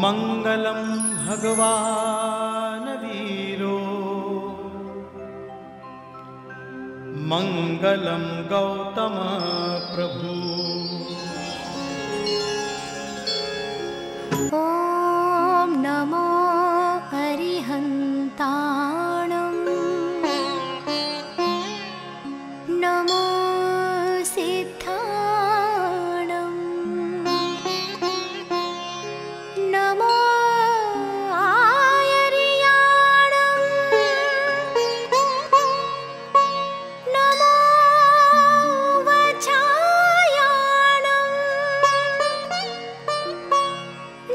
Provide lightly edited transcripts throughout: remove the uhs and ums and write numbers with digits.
मंगलम भगवान वीरो मंगलम गौतम प्रभु। ओम नमो अरिहन्ताणं नमो सिद्धाणं नमो आयर्याणं नमो वचायाणं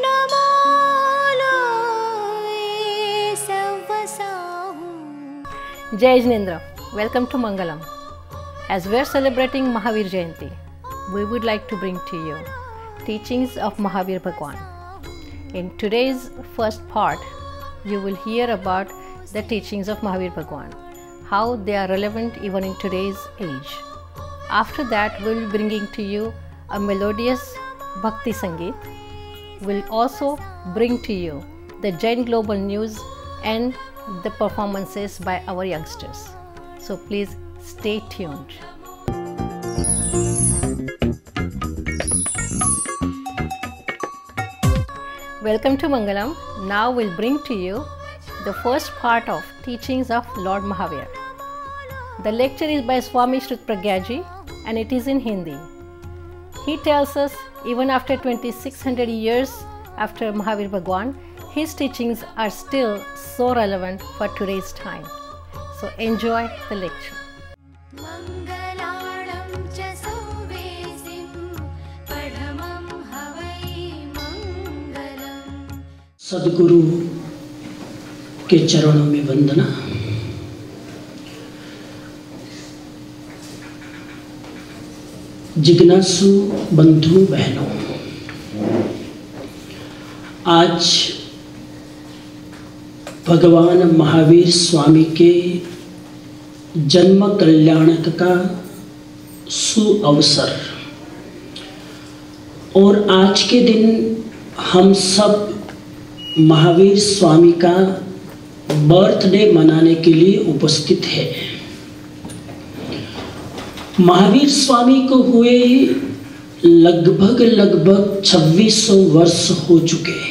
नमो लोये सवसाहु। Jai Jinendra, welcome to Mangalam. As we are celebrating Mahavir Jayanti, we would like to bring to you teachings of Mahavir Bhagwan. In today's first part, you will hear about the teachings of Mahavir Bhagwan, how they are relevant even in today's age. After that, we will be bringing to you a melodious Bhakti Sangeet. We will also bring to you the Jain Global News and the performances by our youngsters. So please stay tuned. Welcome to Mangalam. Now we'll bring to you the first part of teachings of Lord Mahavir. The lecture is by Swami Shrut Pragyaji and it is in Hindi. He tells us even after 2600 years after Mahavir Bhagwan, his teachings are still so relevant for today's time. So enjoy the lecture. मङ्गलाणं च सौवेसिं पठमं हवै मङ्गलम्। सद्गुरु के चरणों में वंदना। जिज्ञासु बंधु बहनों, आज भगवान महावीर स्वामी के जन्म कल्याणक का सुअवसर और आज के दिन हम सब महावीर स्वामी का बर्थडे मनाने के लिए उपस्थित है। महावीर स्वामी को हुए लगभग 2600 वर्ष हो चुके हैं।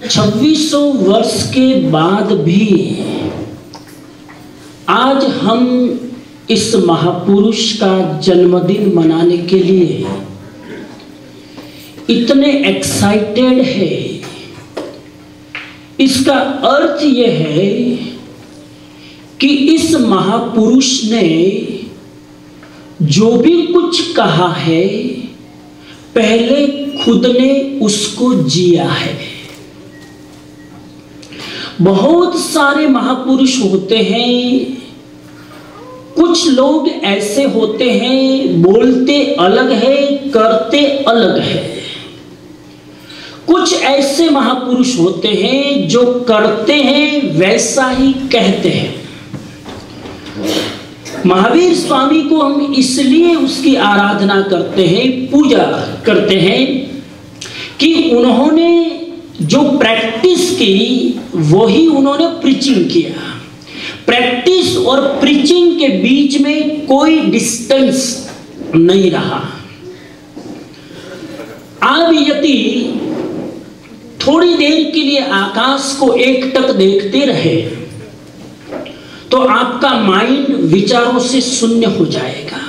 2600 वर्ष के बाद भी आज हम इस महापुरुष का जन्मदिन मनाने के लिए इतने एक्साइटेड है। इसका अर्थ यह है कि इस महापुरुष ने जो भी कुछ कहा है पहले खुद ने उसको जिया है। बहुत सारे महापुरुष होते हैं, कुछ लोग ऐसे होते हैं बोलते अलग है करते अलग है। कुछ ऐसे महापुरुष होते हैं जो करते हैं वैसा ही कहते हैं। महावीर स्वामी को हम इसलिए उसकी आराधना करते हैं, पूजा करते हैं कि उन्होंने जो प्रैक्टिस की वही उन्होंने प्रीचिंग किया। प्रैक्टिस और प्रीचिंग के बीच में कोई डिस्टेंस नहीं रहा। आप यदि थोड़ी देर के लिए आकाश को एकटक देखते रहे तो आपका माइंड विचारों से शून्य हो जाएगा।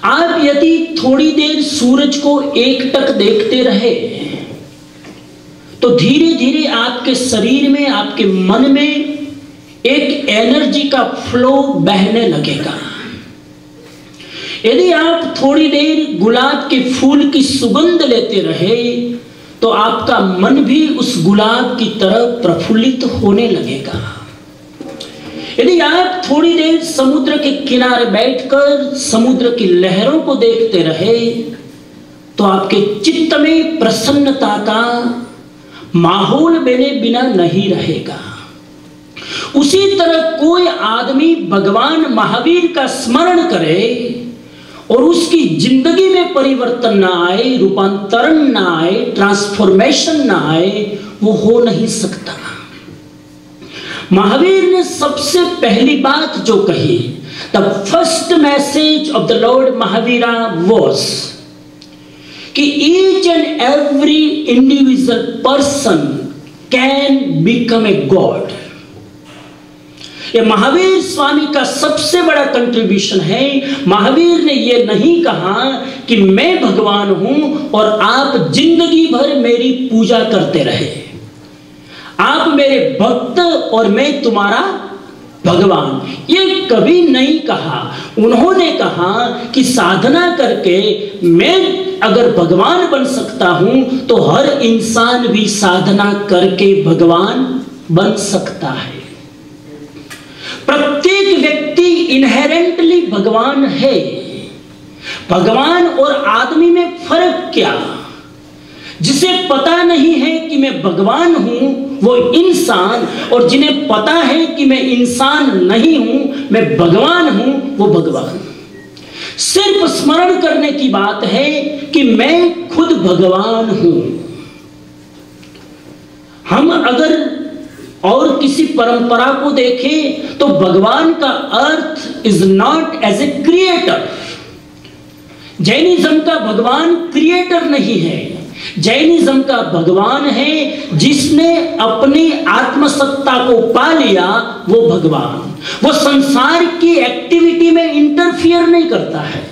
आप यदि थोड़ी देर सूरज को एकटक देखते रहे तो धीरे धीरे आपके शरीर में, आपके मन में एक एनर्जी का फ्लो बहने लगेगा। यदि आप थोड़ी देर गुलाब के फूल की सुगंध लेते रहे तो आपका मन भी उस गुलाब की तरह प्रफुल्लित होने लगेगा। यदि आप थोड़ी देर समुद्र के किनारे बैठकर समुद्र की लहरों को देखते रहे तो आपके चित्त में प्रसन्नता का माहौल बने बिना नहीं रहेगा। उसी तरह कोई आदमी भगवान महावीर का स्मरण करे और उसकी जिंदगी में परिवर्तन ना आए, रूपांतरण ना आए, ट्रांसफॉर्मेशन ना आए, वो हो नहीं सकता। महावीर ने सबसे पहली बात जो कही, the first message of the lord Mahavira was कि each and every individual person can become a god. ये महावीर स्वामी का सबसे बड़ा कंट्रीब्यूशन है। महावीर ने ये नहीं कहा कि मैं भगवान हूं और आप जिंदगी भर मेरी पूजा करते रहे, आप मेरे भक्त और मैं तुम्हारा भगवान, ये कभी नहीं कहा। उन्होंने कहा कि साधना करके मैं अगर भगवान बन सकता हूं तो हर इंसान भी साधना करके भगवान बन सकता है। प्रत्येक व्यक्ति इनहेरेंटली भगवान है। भगवान और आदमी में फर्क क्या? जिसे पता नहीं है कि मैं भगवान हूं वो इंसान, और जिन्हें पता है कि मैं इंसान नहीं हूं, मैं भगवान हूं, वो भगवान। सिर्फ स्मरण करने की बात है कि मैं खुद भगवान हूं। हम अगर और किसी परंपरा को देखें तो भगवान का अर्थ is not as a creator. Jainism का भगवान क्रिएटर नहीं है। जैनिज्म का भगवान है जिसने अपनी आत्मसत्ता को पा लिया, वो भगवान। वो संसार की एक्टिविटी में इंटरफियर नहीं करता है।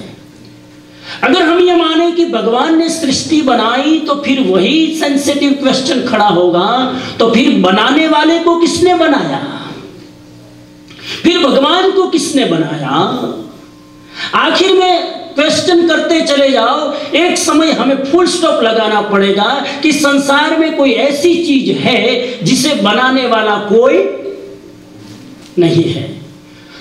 अगर हम ये माने कि भगवान ने सृष्टि बनाई तो फिर वही सेंसिटिव क्वेश्चन खड़ा होगा, तो फिर बनाने वाले को किसने बनाया? फिर भगवान को किसने बनाया? आखिर में क्वेश्चन करते चले जाओ, एक समय हमें फुल स्टॉप लगाना पड़ेगा कि संसार में कोई ऐसी चीज है जिसे बनाने वाला कोई नहीं है।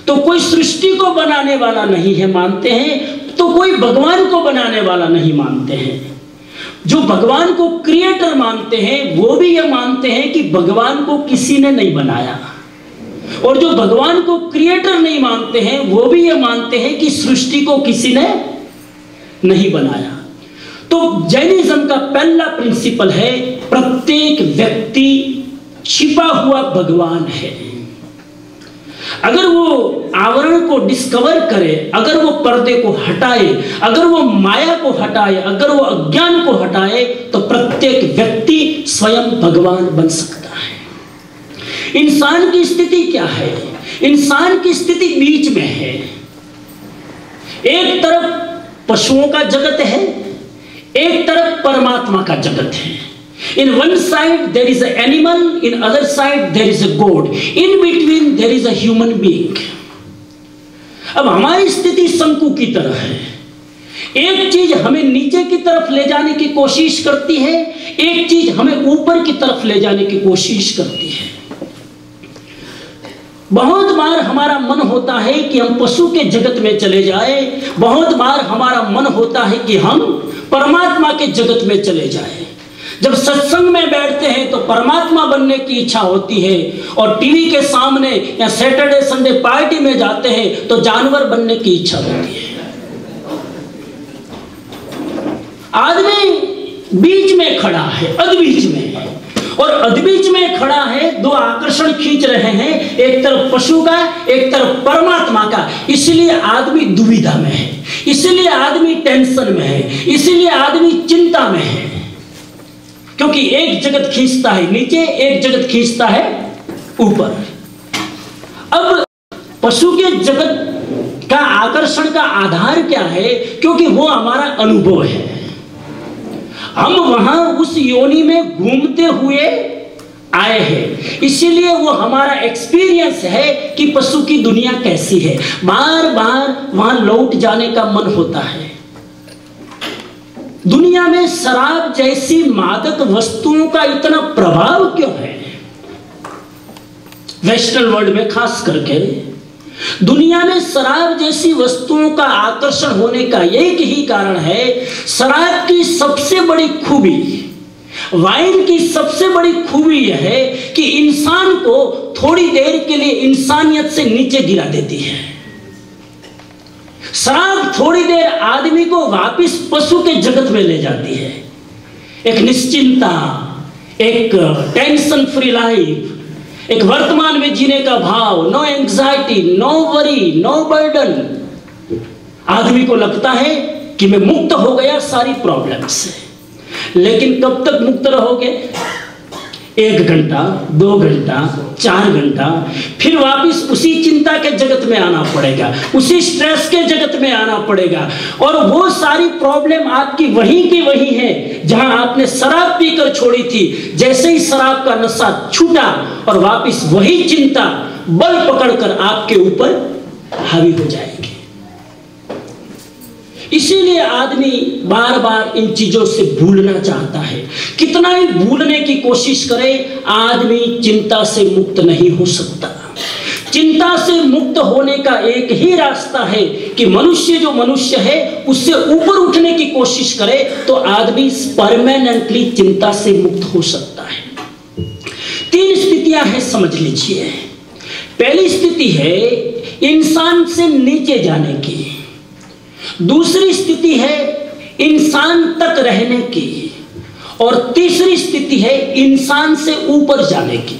तो कोई सृष्टि को बनाने वाला नहीं है मानते हैं, तो कोई भगवान को बनाने वाला नहीं मानते हैं। जो भगवान को क्रिएटर मानते हैं वो भी यह मानते हैं कि भगवान को किसी ने नहीं बनाया, और जो भगवान को क्रिएटर नहीं मानते हैं वो भी यह मानते हैं कि सृष्टि को किसी ने नहीं बनाया। तो जैनिज्म का पहला प्रिंसिपल है प्रत्येक व्यक्ति छिपा हुआ भगवान है। अगर वो आवरण को डिस्कवर करे, अगर वो पर्दे को हटाए, अगर वो माया को हटाए, अगर वो अज्ञान को हटाए, तो प्रत्येक व्यक्ति स्वयं भगवान बन सकता है। इंसान की स्थिति क्या है? इंसान की स्थिति बीच में है। एक तरफ पशुओं का जगत है, एक तरफ परमात्मा का जगत है। In one side there is an animal, in other side there is a God. In between there is a human being. अब हमारी स्थिति शंकु की तरह है। एक चीज हमें नीचे की तरफ ले जाने की कोशिश करती है, एक चीज हमें ऊपर की तरफ ले जाने की कोशिश करती है। बहुत बार हमारा मन होता है कि हम पशु के जगत में चले जाए, बहुत बार हमारा मन होता है कि हम परमात्मा के जगत में चले जाए। जब सत्संग में बैठते हैं तो परमात्मा बनने की इच्छा होती है, और टीवी के सामने या सैटरडे संडे पार्टी में जाते हैं तो जानवर बनने की इच्छा होती है। आदमी बीच में खड़ा है, अधबीच में, और अधबीच में खड़ा है। दो आकर्षण खींच रहे हैं, एक तरफ पशु का, एक तरफ परमात्मा का। इसलिए आदमी दुविधा में है, इसलिए आदमी टेंशन में है, इसलिए आदमी चिंता में है, क्योंकि एक जगत खींचता है नीचे, एक जगत खींचता है ऊपर। अब पशु के जगत का आकर्षण का आधार क्या है? क्योंकि वो हमारा अनुभव है। हम वहां उस योनि में घूमते हुए आए हैं, इसीलिए वो हमारा एक्सपीरियंस है कि पशु की दुनिया कैसी है। बार बार वहां लौट जाने का मन होता है। दुनिया में शराब जैसी मादक वस्तुओं का इतना प्रभाव क्यों है? वेस्टर्न वर्ल्ड में खास करके दुनिया में शराब जैसी वस्तुओं का आकर्षण होने का एक ही कारण है, शराब की सबसे बड़ी खूबी, वाइन की सबसे बड़ी खूबी यह है कि इंसान को थोड़ी देर के लिए इंसानियत से नीचे गिरा देती है। शराब थोड़ी देर आदमी को वापस पशु के जगत में ले जाती है। एक निश्चिंता, एक टेंशन फ्री लाइफ, एक वर्तमान में जीने का भाव, no anxiety, no worry, no burden. आदमी को लगता है कि मैं मुक्त हो गया सारी प्रॉब्लम से। लेकिन कब तक मुक्त रहोगे? 1 घंटा, 2 घंटा, 4 घंटा, फिर वापस उसी चिंता के जगत में आना पड़ेगा, उसी स्ट्रेस के जगत में आना पड़ेगा। और वो सारी प्रॉब्लम आपकी वहीं की वहीं है जहां आपने शराब पीकर छोड़ी थी। जैसे ही शराब का नशा छूटा और वापस वही चिंता बल पकड़कर आपके ऊपर हावी हो जाएगी। इसीलिए आदमी बार बार इन चीजों से भूलना चाहता है। कितना ही भूलने की कोशिश करे, आदमी चिंता से मुक्त नहीं हो सकता। चिंता से मुक्त होने का एक ही रास्ता है कि मनुष्य जो मनुष्य है उससे ऊपर उठने की कोशिश करे, तो आदमी परमानेंटली चिंता से मुक्त हो सकता है। 3 स्थितियां हैं, समझ लीजिए। पहली स्थिति है इंसान से नीचे जाने की, दूसरी स्थिति है इंसान तक रहने की, और तीसरी स्थिति है इंसान से ऊपर जाने की।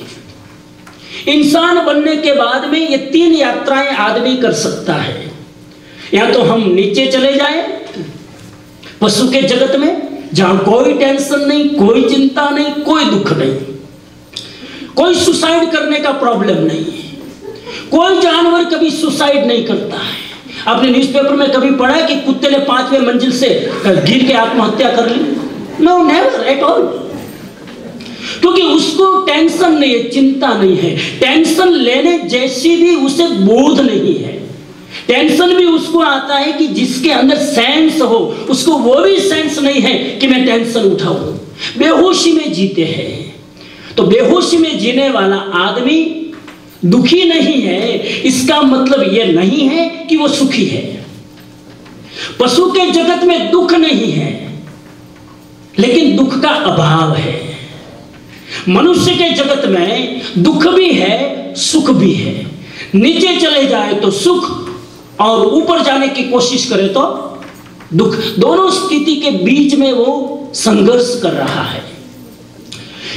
इंसान बनने के बाद में ये 3 यात्राएं आदमी कर सकता है। या तो हम नीचे चले जाएं पशु के जगत में, जहां कोई टेंशन नहीं, कोई चिंता नहीं, कोई दुख नहीं, कोई सुसाइड करने का प्रॉब्लम नहीं, कोई जानवर कभी सुसाइड नहीं करता है। आपने न्यूज़पेपर में कभी पढ़ा कि कुत्ते ने 5वें मंजिल से गिर के आत्महत्या कर ली? No, never at all. क्योंकि उसको टेंशन नहीं है, चिंता नहीं है, टेंशन लेने जैसी भी उसे बोध नहीं है। टेंशन भी उसको आता है कि जिसके अंदर सेंस हो, उसको वो भी सेंस नहीं है कि मैं टेंशन उठाऊं। बेहोशी में जीते हैं। तो बेहोशी में जीने वाला आदमी दुखी नहीं है, इसका मतलब यह नहीं है कि वो सुखी है। पशु के जगत में दुख नहीं है, लेकिन दुख का अभाव है। मनुष्य के जगत में दुख भी है, सुख भी है। नीचे चले जाए तो सुख, और ऊपर जाने की कोशिश करे तो दुख। दोनों स्थिति के बीच में वो संघर्ष कर रहा है।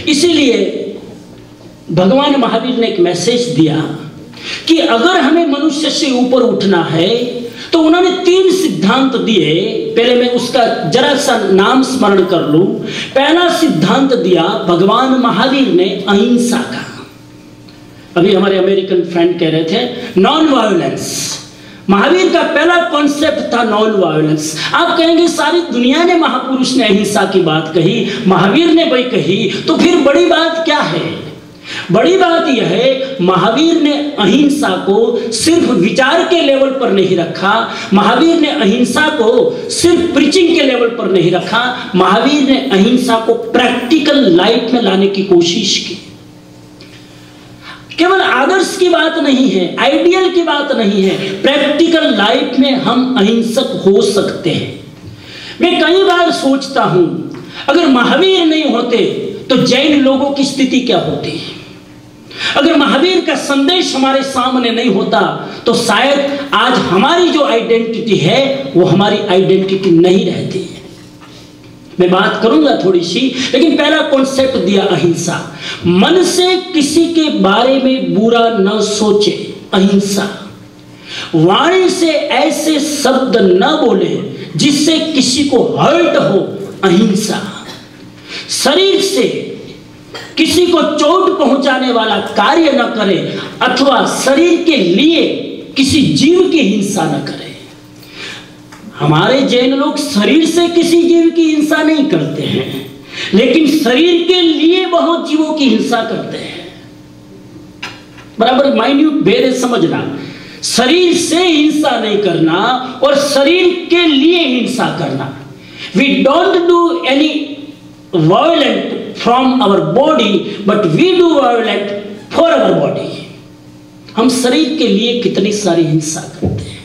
इसीलिए भगवान महावीर ने एक मैसेज दिया कि अगर हमें मनुष्य से ऊपर उठना है तो उन्होंने 3 सिद्धांत दिए। पहले मैं उसका जरा सा नाम स्मरण कर लूं। पहला सिद्धांत दिया भगवान महावीर ने अहिंसा का। अभी हमारे अमेरिकन फ्रेंड कह रहे थे नॉन वायलेंस। महावीर का पहला कॉन्सेप्ट था नॉन वायलेंस। आप कहेंगे सारी दुनिया ने, महापुरुष ने अहिंसा की बात कही, महावीर ने भाई कही, तो फिर बड़ी बात क्या है? बड़ी बात यह है, महावीर ने अहिंसा को सिर्फ विचार के लेवल पर नहीं रखा, महावीर ने अहिंसा को सिर्फ प्रीचिंग के लेवल पर नहीं रखा, महावीर ने अहिंसा को प्रैक्टिकल लाइफ में लाने की कोशिश की। केवल आदर्श की बात नहीं है, आइडियल की बात नहीं है, प्रैक्टिकल लाइफ में हम अहिंसक हो सकते हैं। मैं कई बार सोचता हूं, अगर महावीर नहीं होते तो जैन लोगों की स्थिति क्या होती? अगर महावीर का संदेश हमारे सामने नहीं होता तो शायद आज हमारी जो आइडेंटिटी है वो हमारी आइडेंटिटी नहीं रहती। मैं बात करूंगा थोड़ी सी, लेकिन पहला कॉन्सेप्ट दिया अहिंसा। मन से किसी के बारे में बुरा न सोचे, अहिंसा। वाणी से ऐसे शब्द न बोले जिससे किसी को हर्ट हो, अहिंसा। शरीर से किसी को चोट पहुंचाने वाला कार्य न करे, अथवा शरीर के लिए किसी जीव की हिंसा न करे। हमारे जैन लोग शरीर से किसी जीव की हिंसा नहीं करते हैं, लेकिन शरीर के लिए बहुत जीवों की हिंसा करते हैं। बराबर माइन्यूट भेद है, समझना। शरीर से हिंसा नहीं करना और शरीर के लिए हिंसा करना। We don't do any violent from our body, but we do violent for our body. हम शरीर के लिए कितनी सारी हिंसा करते हैं।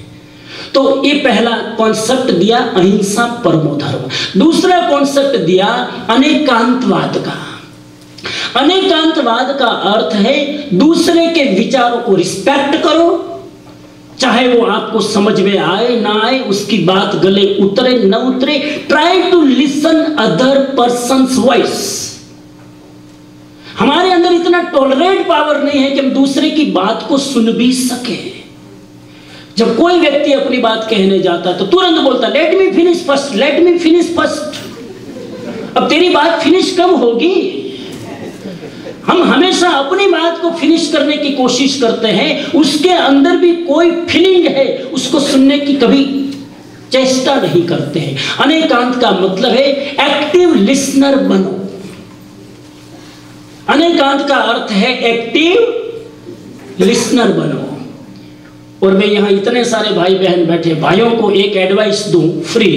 तो ये पहला कॉन्सेप्ट दिया अहिंसा परमो धर्म। दूसरा कॉन्सेप्ट दिया अनेकांतवाद का। अनेकांतवाद का अर्थ है दूसरे के विचारों को रिस्पेक्ट करो चाहे वो आपको समझ में आए ना आए, उसकी बात गले उतरे न उतरे, try to listen other persons voice. हमारे अंदर इतना टॉलरेट पावर नहीं है कि हम दूसरे की बात को सुन भी सके। जब कोई व्यक्ति अपनी बात कहने जाता तो तुरंत बोलता let me finish first, let me finish first. अब तेरी बात फिनिश कब होगी? हम हमेशा अपनी बात को फिनिश करने की कोशिश करते हैं, उसके अंदर भी कोई फीलिंग है उसको सुनने की कभी चेष्टा नहीं करते हैं। अनेकांत का मतलब है एक्टिव लिसनर बनो। अनेकांत का अर्थ है एक्टिव लिसनर बनो। और मैं यहां इतने सारे भाई बहन बैठे, भाइयों को एक एडवाइस दूं फ्री,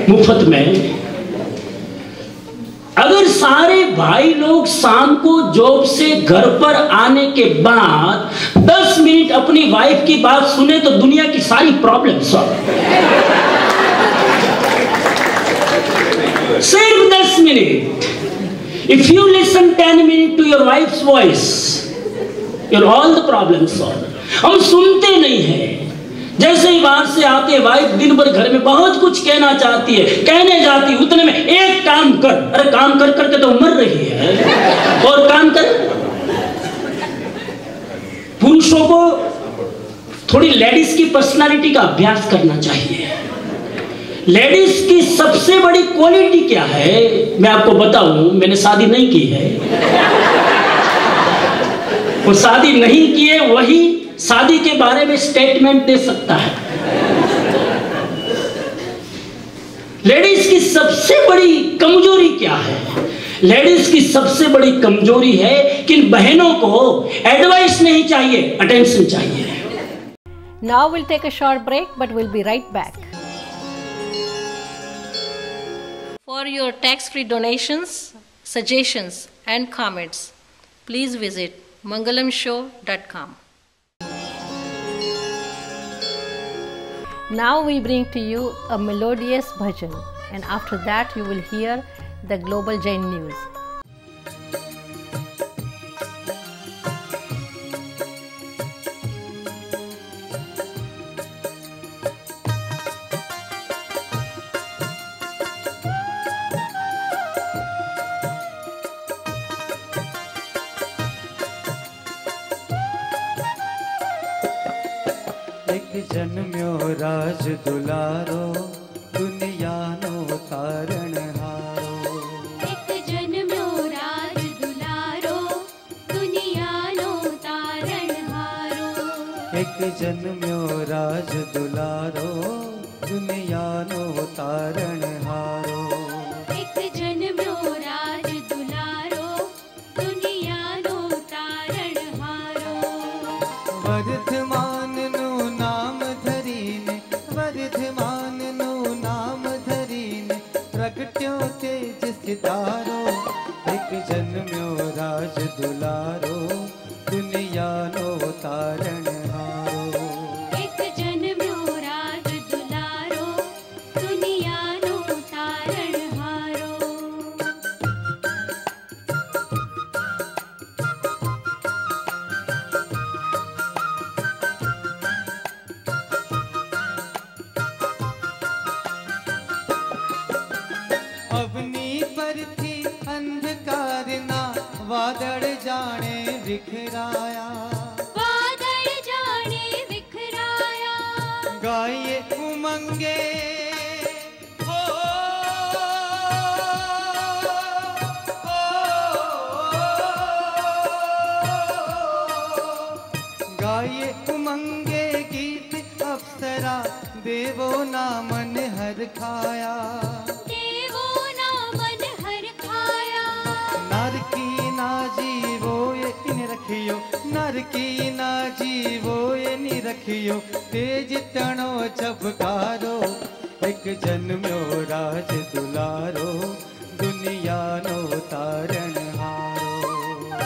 मुफ्त में। अगर सारे भाई लोग शाम को जॉब से घर पर आने के बाद 10 मिनट अपनी वाइफ की बात सुने तो दुनिया की सारी प्रॉब्लम सॉल्व। सिर्फ 10 minute. If you listen 10 minutes to your wife's voice, your all the problems solved. हम सुनते नहीं हैं। जैसे ही बाहर से आते, वाइफ दिन भर घर में बहुत कुछ कहना चाहती है, कहने जाती, उतने में एक काम कर। अरे काम कर करके तो मर रही है, और काम कर। पुरुषों को थोड़ी लेडीज की पर्सनालिटी का अभ्यास करना चाहिए। लेडीज की सबसे बड़ी क्वालिटी क्या है मैं आपको बताऊं। मैंने शादी नहीं की है, और शादी नहीं की है वही शादी के बारे में स्टेटमेंट दे सकता है। लेडीज की सबसे बड़ी कमजोरी क्या है? लेडीज की सबसे बड़ी कमजोरी है कि इन बहनों को एडवाइस नहीं चाहिए, अटेंशन चाहिए। Now we'll take a short break, but we'll be right back. For your tax-free donations, suggestions and comments, please visit mangalamshow.com. Now we bring to you a melodious bhajan, and after that you will hear the Global Jain News. जन्म्यो राज दुलारो दुनिया no तारण हारो। एक जन्म्यो राज दुलारो दुनिया no तारण हारो। एक जन्म्यो राज दुलारो दुनिया no तारण हारो। एक जन्म्यो राज दुलारो दुनिया नो तारण हारो। वर्धमान नो नाम धरीने, वर्धमान नो नाम धरीने, प्रगट्यो तेज सितारो। एक जन्म्यो राज दुलारो दुनिया नो तारण हारो। एक जन्म्यो राज दुलारो दुनिया नो तारण हारो। अवनी पर थी अंधकार ना, वादळ जाने बिखराया। वादळ जाने बिखराया। गाइए उमंगे हो, गाइए उमंगे गीत अप्सरा, देवो ना मन हर खाया। देवो ना मन हर खाया। नर की ना जीवो ये इन रखियो, नर की ना जीवो ये नि रखियो, तेज तणो चबकारो। एक जन्म्यो राज दुलारो दुनिया नो तारण हारो।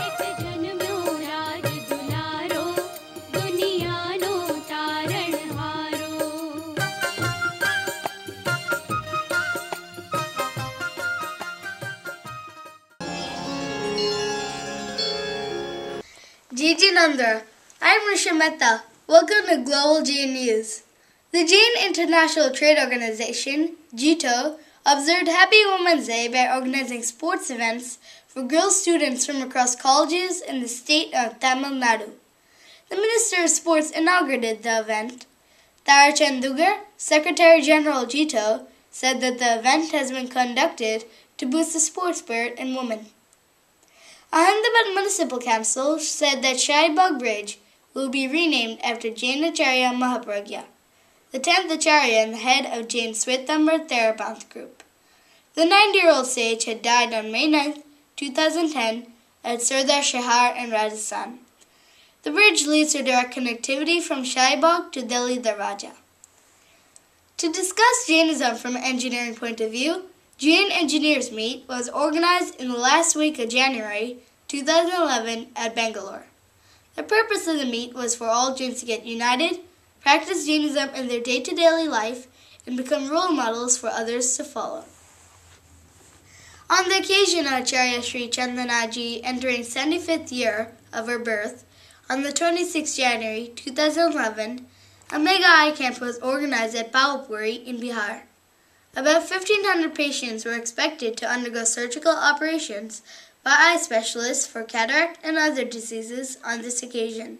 एक जन्म्यो राज दुलारो दुनिया नो तारण हारो। Gigi Nanda. I am Rishi Mehta. Welcome to Global Jain News. The Jain International Trade Organization, JITO, observed Happy Women's Day by organizing sports events for girl students from across colleges in the state of Tamil Nadu. The Minister of Sports inaugurated the event. Tharachand Dugar, Secretary General JITO, said that the event has been conducted to boost the sports spirit in women. Ahmedabad Municipal Council said that Shahibag Bridge will be renamed after Jain Acharya Mahapragya, the 10th Acharya and the head of Jain Swetambar Theravada group. The 90-year-old sage had died on May 9, 2010 at Sardar Shahar in Rajasthan. The bridge leads to direct connectivity from Shahibag to Delhi Darwaja. To discuss Jainism from an engineering point of view, Jain Engineers Meet was organized in the last week of January 2011 at Bangalore. The purpose of the meet was for all Jains to get united, practice Jainism in their day-to-day life, and become role models for others to follow. On the occasion of Acharya Sri Chandanaji entering 75th year of her birth, on the 26th January 2011, a mega eye camp was organized at Bawalpuri in Bihar. About 1,500 patients were expected to undergo surgical operations by eye specialists for cataract and other diseases on this occasion.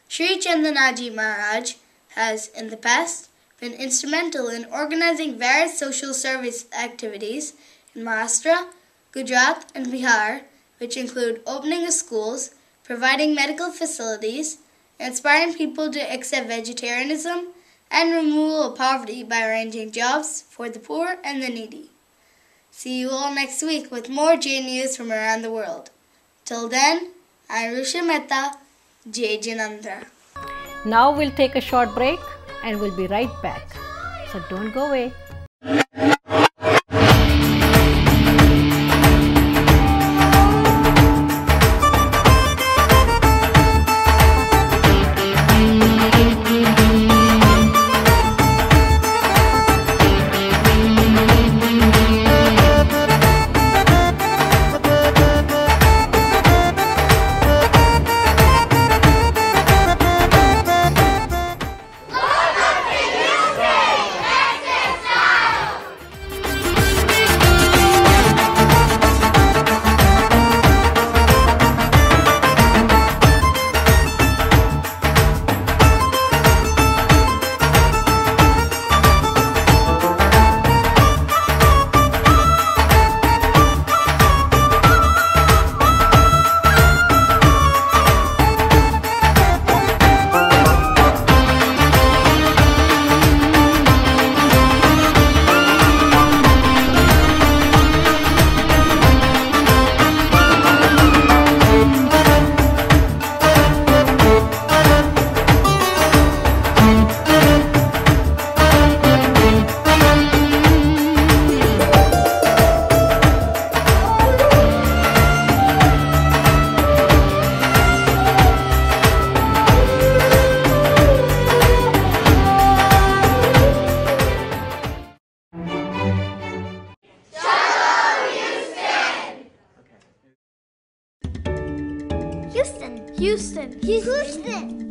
Sri Chandanaji Maharaj has, in the past, been instrumental in organizing various social service activities in Maharashtra, Gujarat, and Bihar, which include opening of schools, providing medical facilities, inspiring people to accept vegetarianism, and removal of poverty by arranging jobs for the poor and the needy. See you all next week with more Jain news from around the world. Till then, I'm Rusha Mehta, Jai Janandra. Now we'll take a short break and we'll be right back. So don't go away.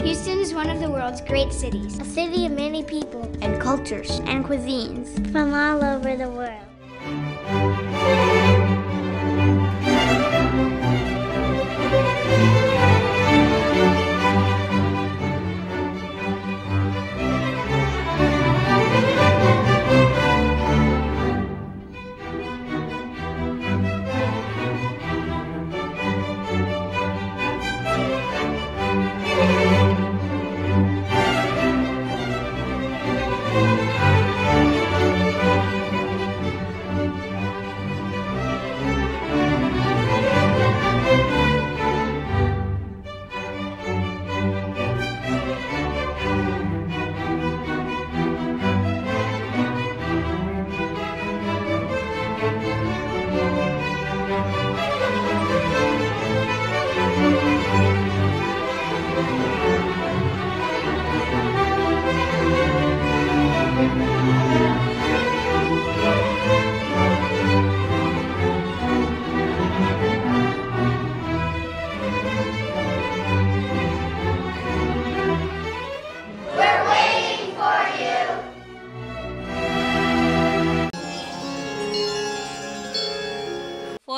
Houston is one of the world's great cities, a city of many people and cultures and cuisines from all over the world.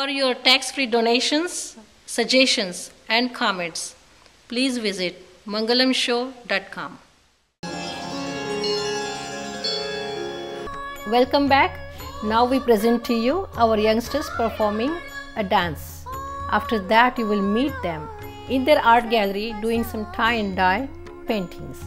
For your tax-free donations, suggestions and comments, please visit mangalamshow.com. Welcome back. Now we present to you our youngsters performing a dance. After that you will meet them in their art gallery doing some tie and dye paintings.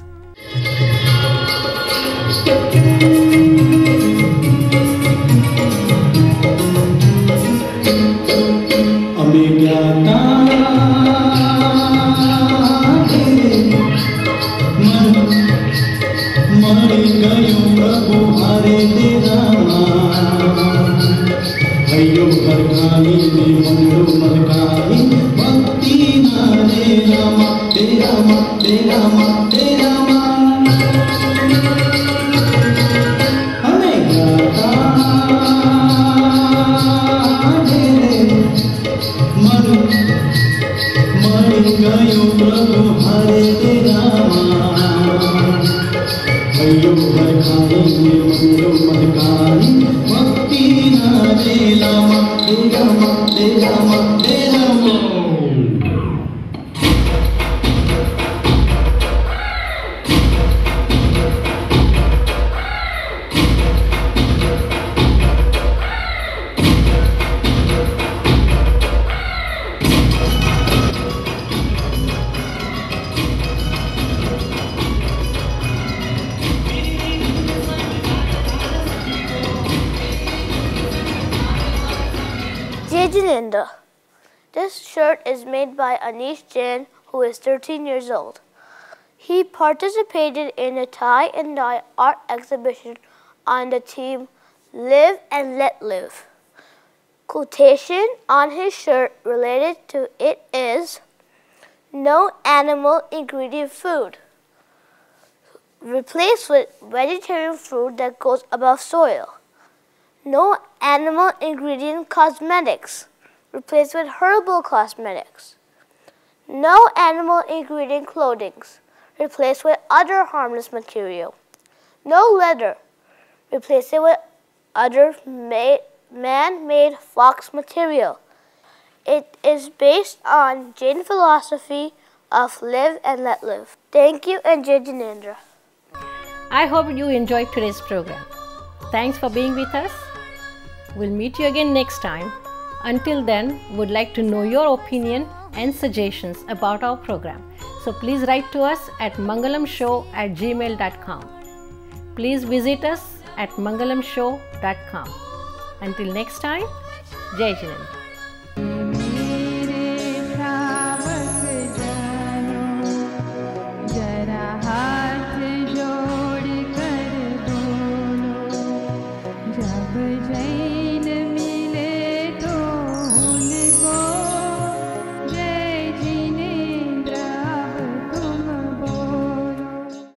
Jinendra. This shirt is made by Anish Jain, who is 13 years old. He participated in a tie and dye art exhibition on the theme Live and Let Live. Quotation on his shirt related to it is, "No animal ingredient food. Replace with vegetarian food that goes above soil. No animal ingredient cosmetics. Replace with herbal cosmetics. No animal ingredient clothings. Replace with other harmless material. No leather. Replace it with other man-made fox material." It is based on Jain philosophy of live and let live. Thank you, and Jai Jinendra. I hope you enjoyed today's program. Thanks for being with us. We'll meet you again next time. Until then, would like to know your opinion and suggestions about our program. So please write to us at mangalamshow@gmail.com. Please visit us at mangalamshow.com. Until next time, Jai Jinendra.